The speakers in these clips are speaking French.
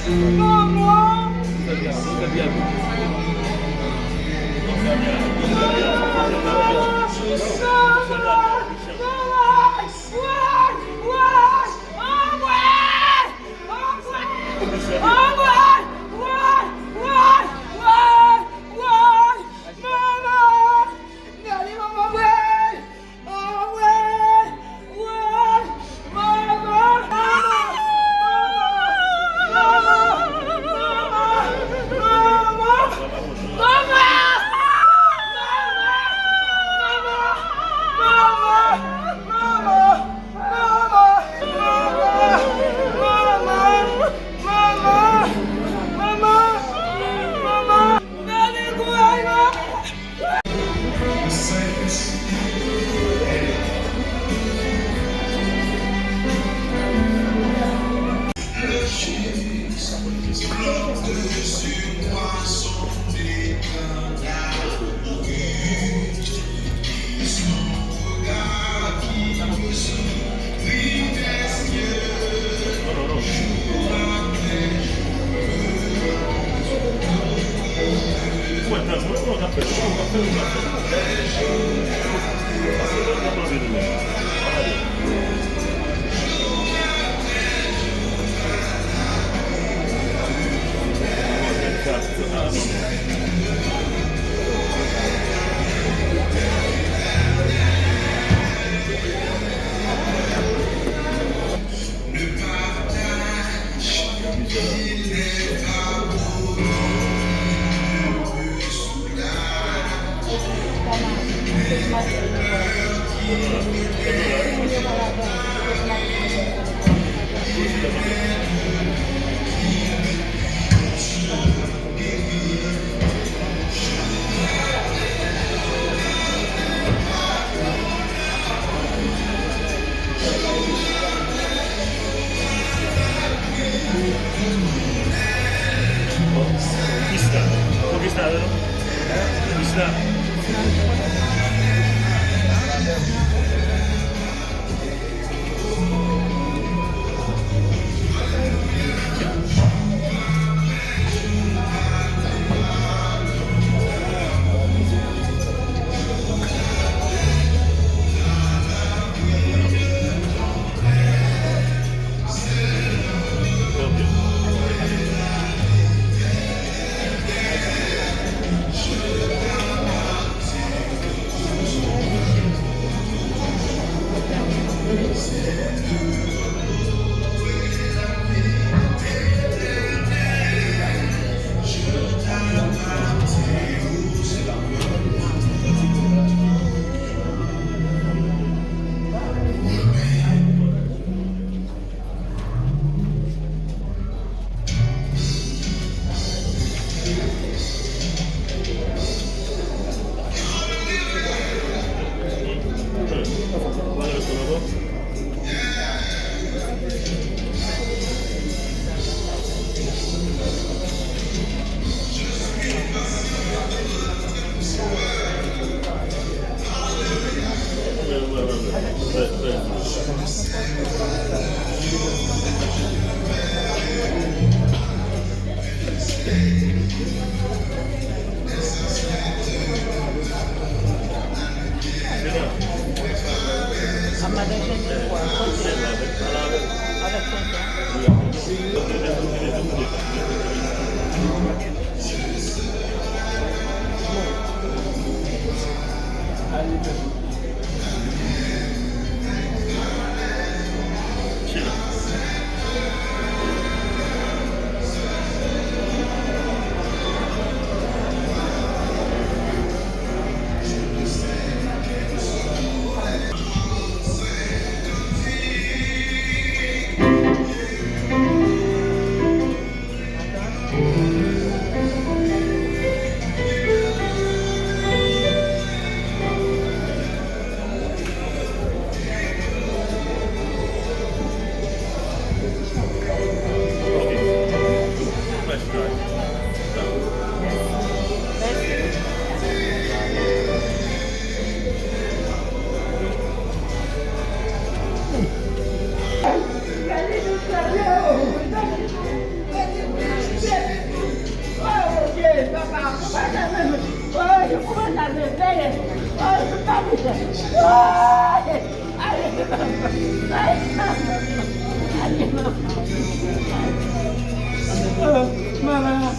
Maman! Mana?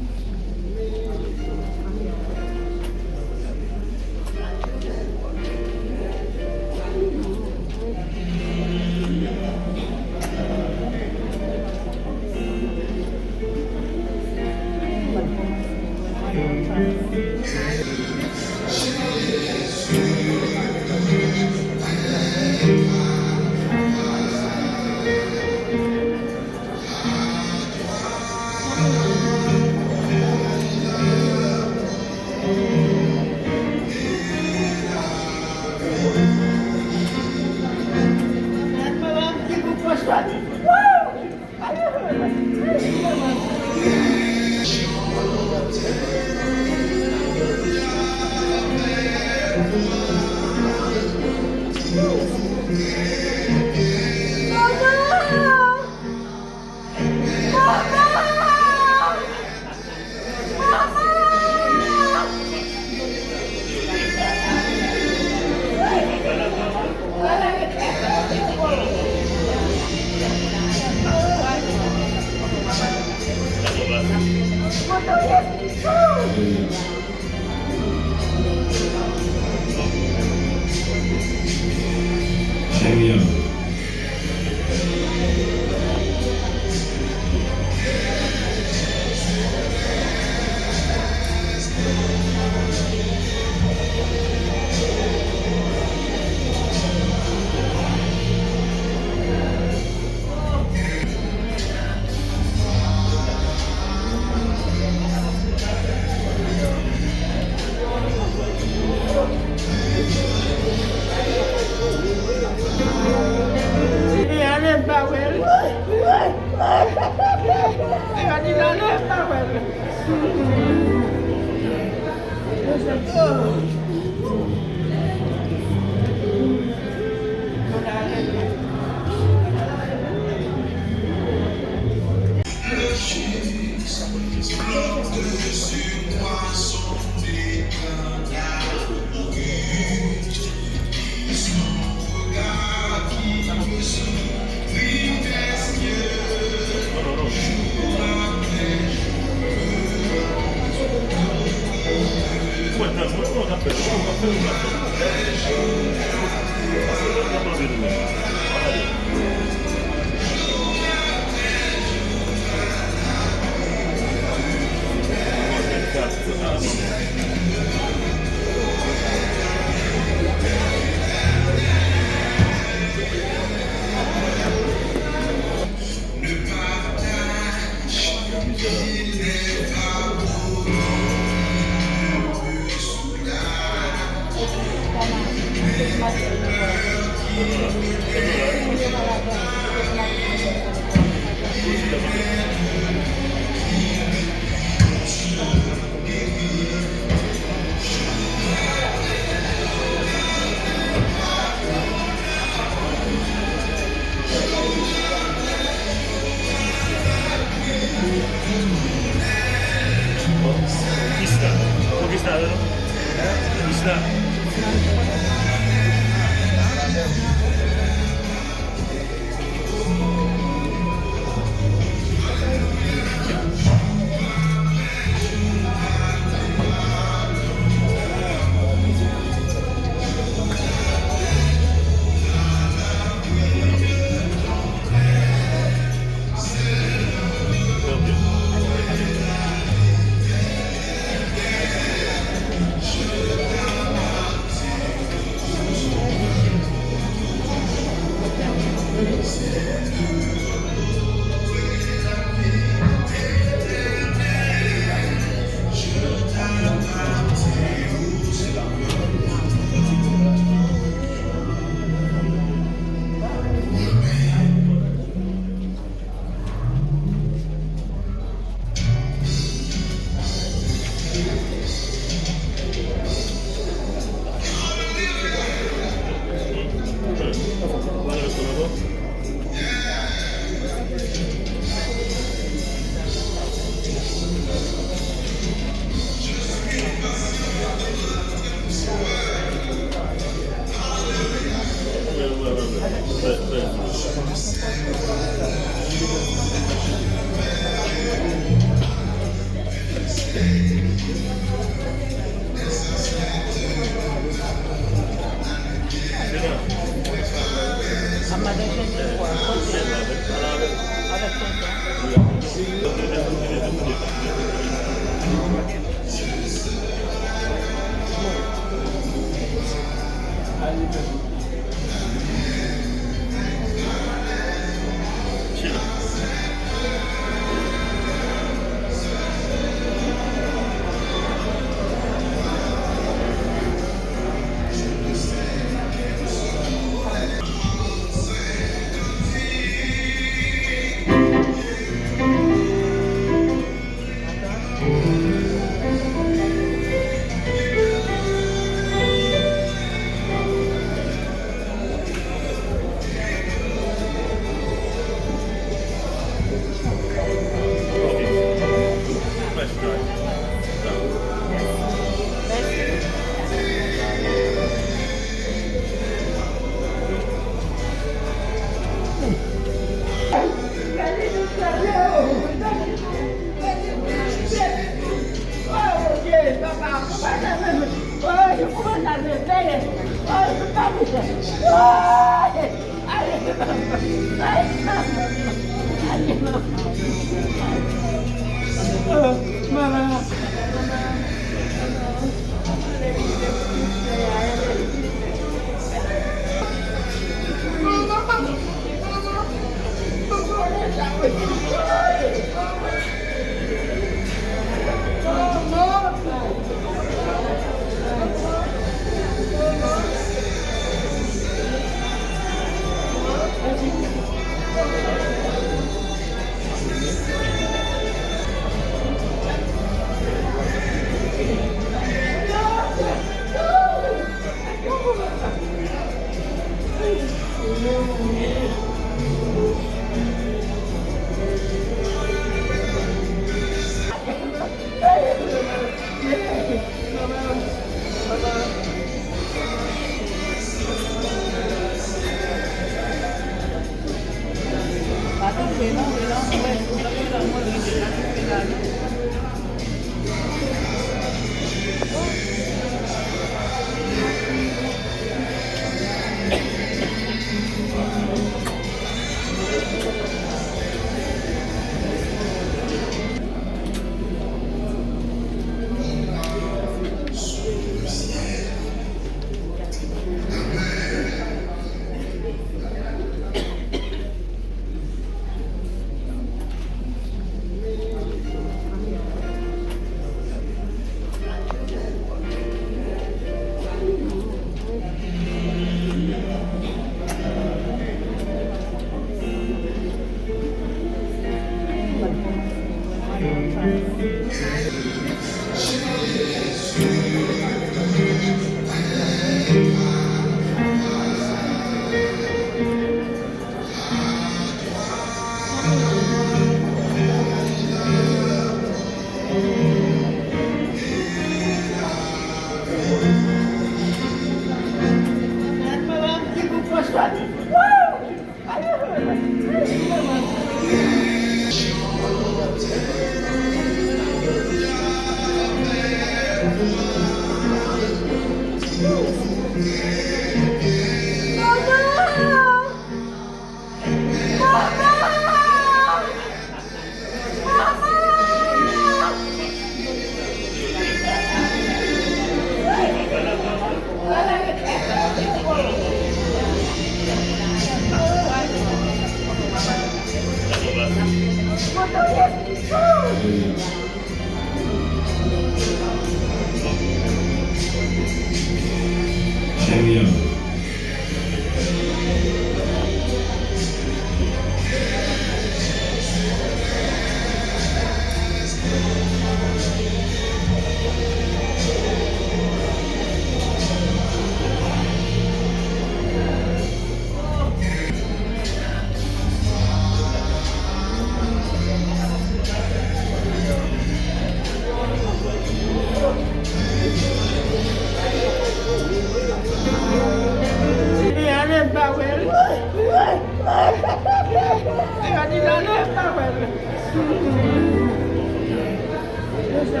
La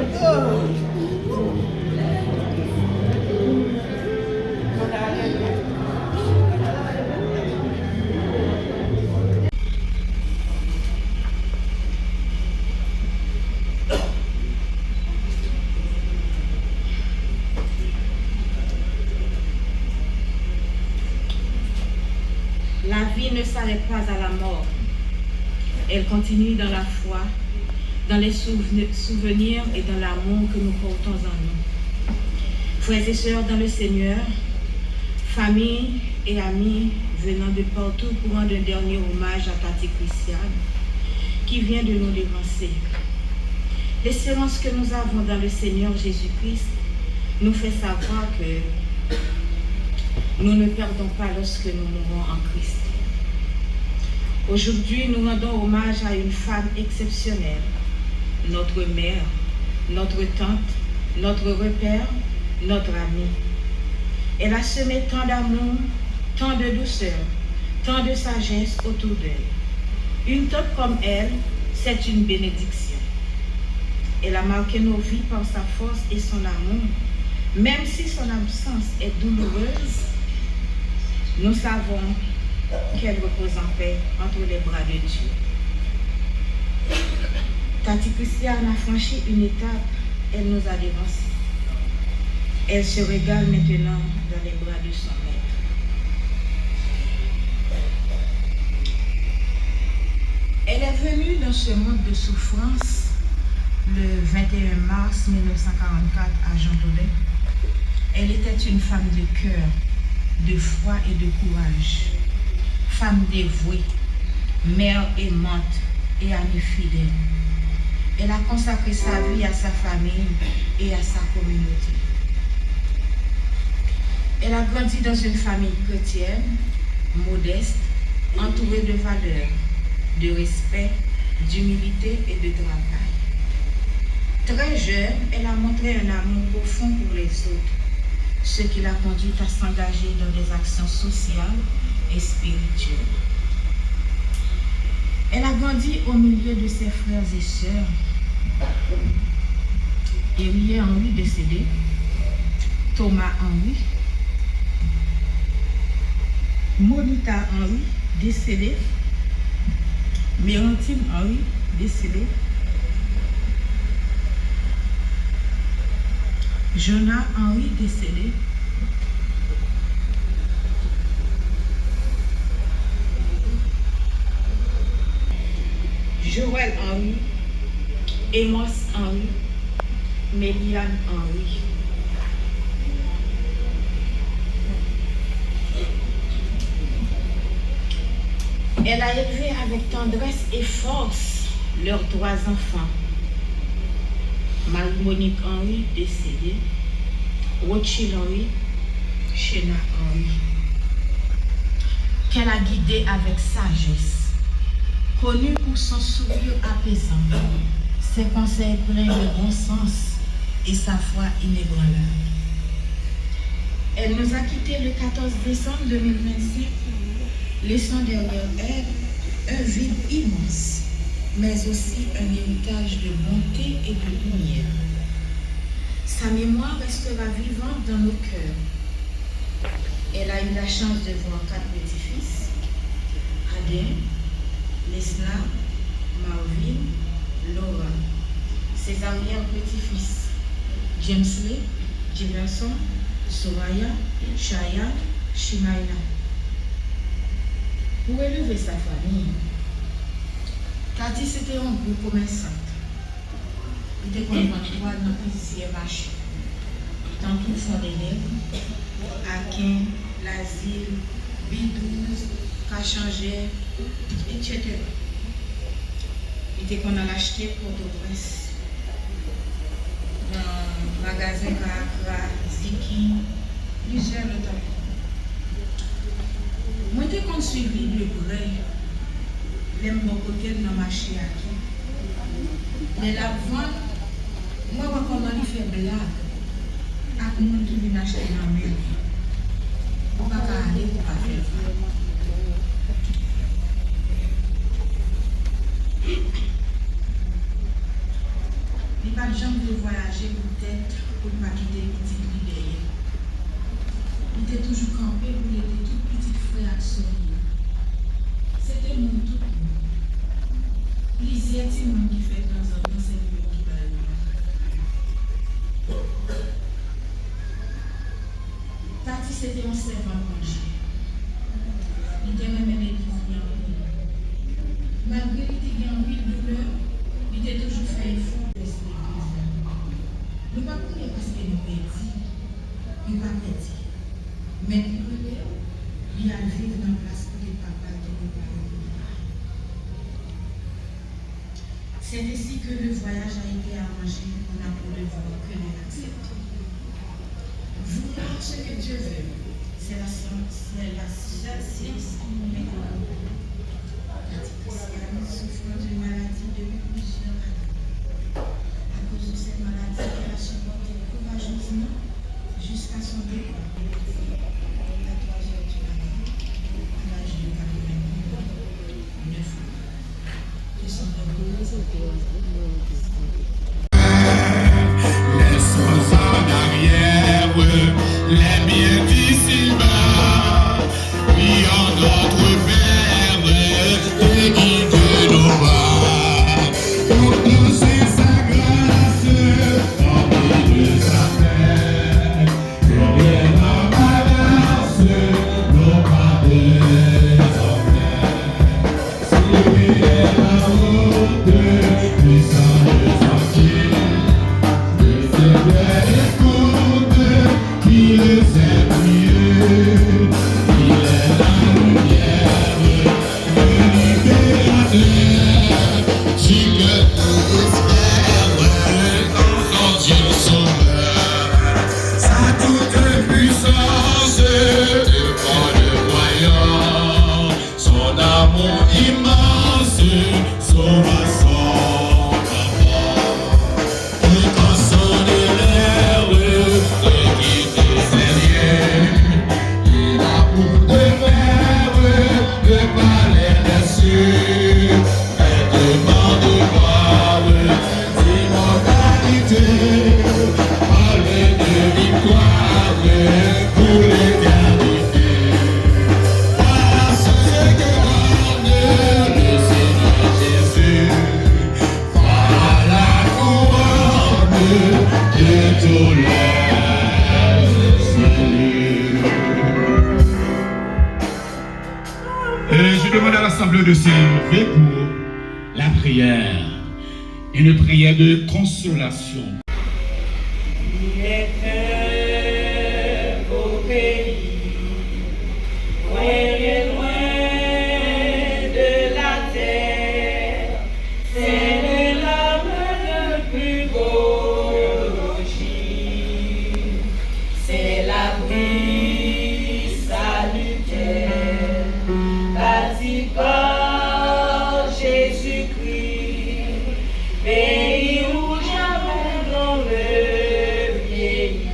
vie ne s'arrête pas à la mort. Elle continue dans la foi, dans les souvenirs et dans l'amour que nous portons en nous. Frères et sœurs dans le Seigneur, famille et amis venant de partout pour rendre un dernier hommage à Tati Christiane, qui vient de nous devancer. L'espérance que nous avons dans le Seigneur Jésus-Christ nous fait savoir que nous ne perdons pas lorsque nous mourons en Christ. Aujourd'hui, nous rendons hommage à une femme exceptionnelle, notre mère, notre tante, notre repère, notre amie. Elle a semé tant d'amour, tant de douceur, tant de sagesse autour d'elle. Une tante comme elle, c'est une bénédiction. Elle a marqué nos vies par sa force et son amour. Même si son absence est douloureuse, nous savons qu'elle repose en paix entre les bras de Dieu. Tati Christiane a franchi une étape, elle nous a dévancés. Elle se régale maintenant dans les bras de son maître. Elle est venue dans ce monde de souffrance le 21 mars 1944 à Jean Dolin. Elle était une femme de cœur, de foi et de courage. Femme dévouée, mère aimante et amie fidèle. Elle a consacré sa vie à sa famille et à sa communauté. Elle a grandi dans une famille chrétienne, modeste, entourée de valeurs, de respect, d'humilité et de travail. Très jeune, elle a montré un amour profond pour les autres, ce qui l'a conduite à s'engager dans des actions sociales et spirituelles. Elle a grandi au milieu de ses frères et sœurs. Élie Henry décédé, Thomas Henry, Monita Henry décédé, Mérantine Henry décédé, Jonah Henry décédé, Joël Henry, Amos Henry, Méliane Henry. Elle a élevé avec tendresse et force leurs 3 enfants. Marie-Monique Henry, décédée, Rothschild Henry, Shena Henry. Qu'elle a guidé avec sagesse, connue pour son sourire apaisant, ses conseils pleins de bon sens et sa foi inébranlable. Elle nous a quittés le 14 décembre 2025, laissant derrière elle un vide immense, mais aussi un héritage de bonté et de lumière. Sa mémoire restera vivante dans nos cœurs. Elle a eu la chance de voir 4 petits-fils, Adrien, Lesna, Marvin, Laura. Ses arrière-petits-fils, James Lee, Jefferson, Soraya, Shaya, Shimaina. Pour élever sa famille, Tati c'était un gros commerçant. Il était comme trois dans plusieurs marchés. Dans tout fond des nègres, Akin, l'asile, B12, Cachangère, etc. Il était qu'on a acheté Port-au-Prince. Dans le magasin Kakra, Ziki, plusieurs autres. Moi, je suis suivi de près les bons côtés dans le marché. Mais la vente, moi, je comment il fait blague à tout le monde qui vient acheter dans la maison. On va pas aller pour pas faire ça. Il n'y a pas de gens jamais voyager peut-être pour ne pas quitter le petit derrière. Il était toujours campé pour aider tout petit frère à sourire. C'était mon tout. Plusieurs petits monde qui fait de temps en temps, c'est lui qui parle. Tati, c'était un servant manger. Il était même aimé qui vient. Malgré qu'il était en ville de douleur, il était toujours fait effort de se déguiser. Nous ne pouvons pas parce que nous perdons. Nous ne pouvons pas perdre. Mais il a vécu dans la place pour les papas de nos parents. C'est ainsi que le voyage a été arrangé. On a pour le voir que nous l'acceptons. Vouloir ce que Dieu veut, c'est la seule science qui nous met en œuvre. Christiane souffre d'une maladie depuis plusieurs années. À cause de cette maladie, elle a supporté courageusement jusqu'à son départ. À 3 heures du matin, à l'âge de 89 ans. Que son laisse-moi en arrière, les biens d'ici-bas, prions notre Père, et guide nos pas. Pour nous c'est sa grâce, remplie de sa paix, que rien n'embarrasse nos pas désormais. Si est la route, puissant de sortir, le Seigneur écoute, il sait mieux, il est la lumière, le libérateur, si que tu espères dans son Dieu sauveur, sa toute puissance devant le voyant, son amour immense sauva son enfant. Et quand sonne l'heure de quitter ses lieux, il a pour devoir de parler des cieux, et demande voir d'immortalité, parler de victoire pour l'éternité. Voilà ce que donne le Seigneur Jésus, voilà la couronne de tous les saluts. Et je demande à l'Assemblée de s'élever pour la prière, une prière de consolation. Il est un beau pays, loin de la terre, c'est le larme le plus beau logis, c'est l'abri salutaire, bâti par Jésus-Christ, pays où j'abandonne le vieilli.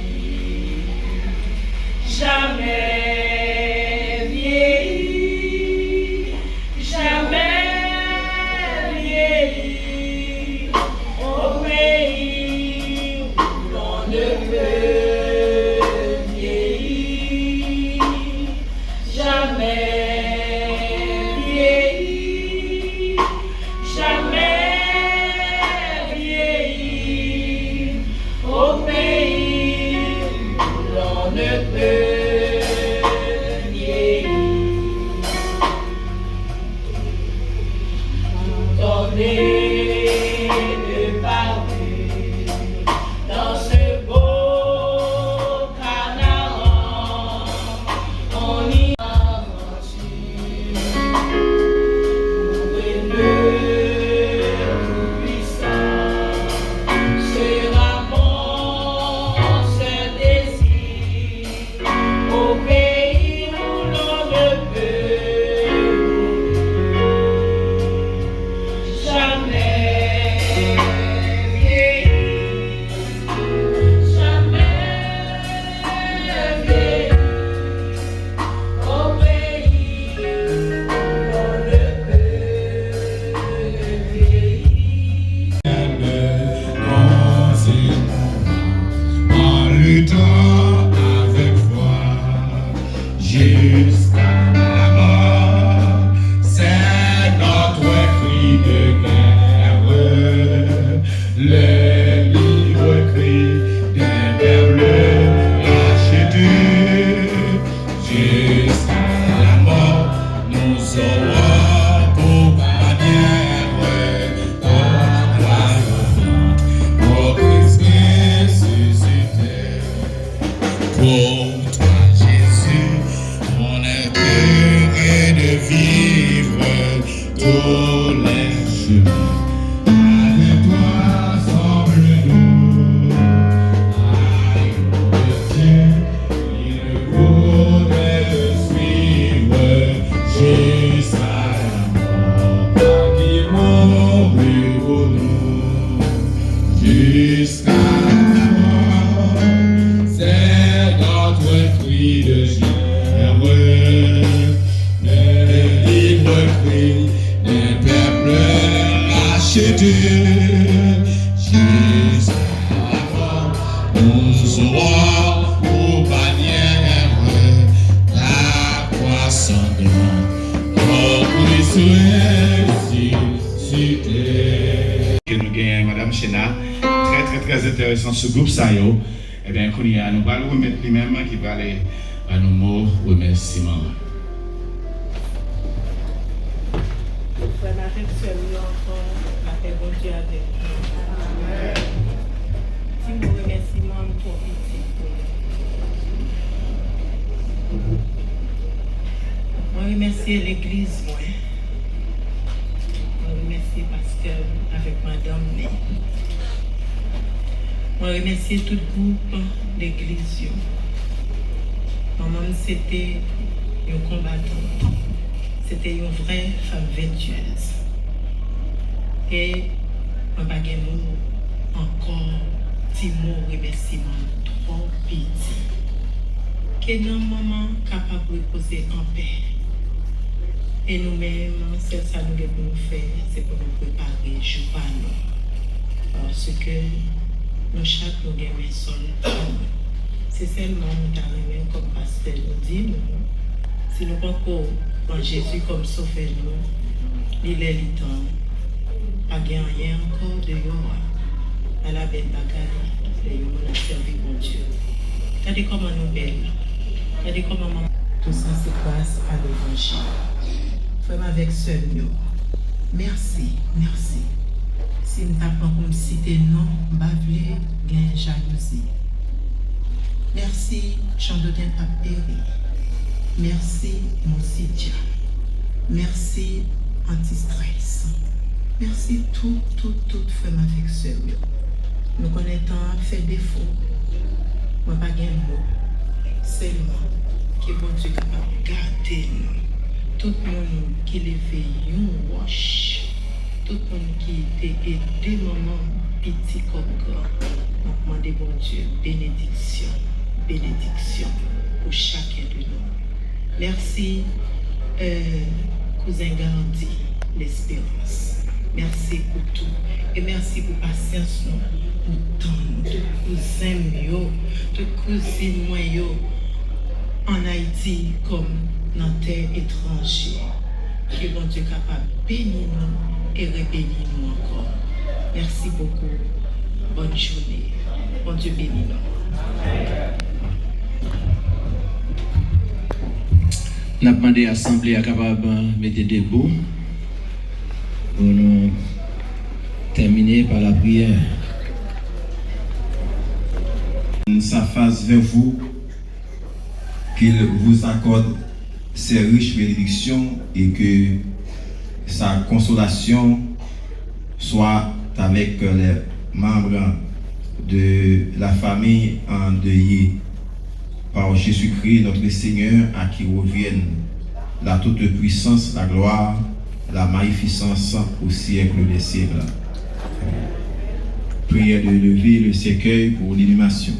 Nous aurons aux bannières la croissance pour ressusciter. Nous gagnons Madame Chena, très intéressant ce groupe ça yo. Eh bien, nous allons remettre lui-même qui va aller à nos mots remerciements. Frère Martin, celui encore, la paix bon Dieu avec nous. Si nous remercions pour petit. Moi, remercie l'église, moi. Je remercie pasteur avec madame. Je remercie tout le groupe d'église. Maman, c'était un combattant. C'était une vraie femme vertueuse. Et je n'ai pas de mots encore, petit mot remerciement trop petit. Que nos mamans capables de reposer en paix. Et nous-mêmes, c'est ça que nous devons faire, c'est pour nous préparer jour par nous. Parce que nous chaque nous gagnons un seul homme. C'est seulement nous arrivons comme pasteur nous dit, si nous pensons dans Jésus comme sauveur nous, il est le temps, pas rien encore de yora, à la belle bagaille, et nous a servi bon Dieu. Regardez comment nous belle, regardez comment tout ça c'est grâce à l'évangile. Frère avec seul nous, merci. Si nous n'avons pas comme citer non, bavler, gain jalousie. Merci, Chandotin Papéry. Merci, Monsidia. Merci, anti-stress. Merci, tout frère avec seul. Nous connaissons fait défaut. Moi, pas de mot. Seulement, que bon Dieu capable de garder nous. Tout le monde qui les fait un wash. Tout le monde qui était aidé maman petit comme grand. Donc, demandez bon Dieu, bénédiction pour chacun de nous. Merci, cousin Gandhi, l'espérance. Merci pour tout. Et merci pour patience, pour tant, tout cousin, tout cousine, moi, en Haïti, comme dans la terre étrangère. Que bon Dieu capable de bénir nous et rébénir nous encore. Merci beaucoup. Bonne journée. Bon Dieu bénit nous. Nous avons demandé à l'Assemblée à capable de mettre debout pour nous terminer par la prière. Sa face vers vous, qu'il vous accorde ses riches bénédictions et que sa consolation soit avec les membres de la famille endeuillée par Jésus-Christ, notre Seigneur, à qui reviennent la toute-puissance, la gloire, la magnificence au siècle des siècles. Prière de lever le cercueil pour l'inhumation.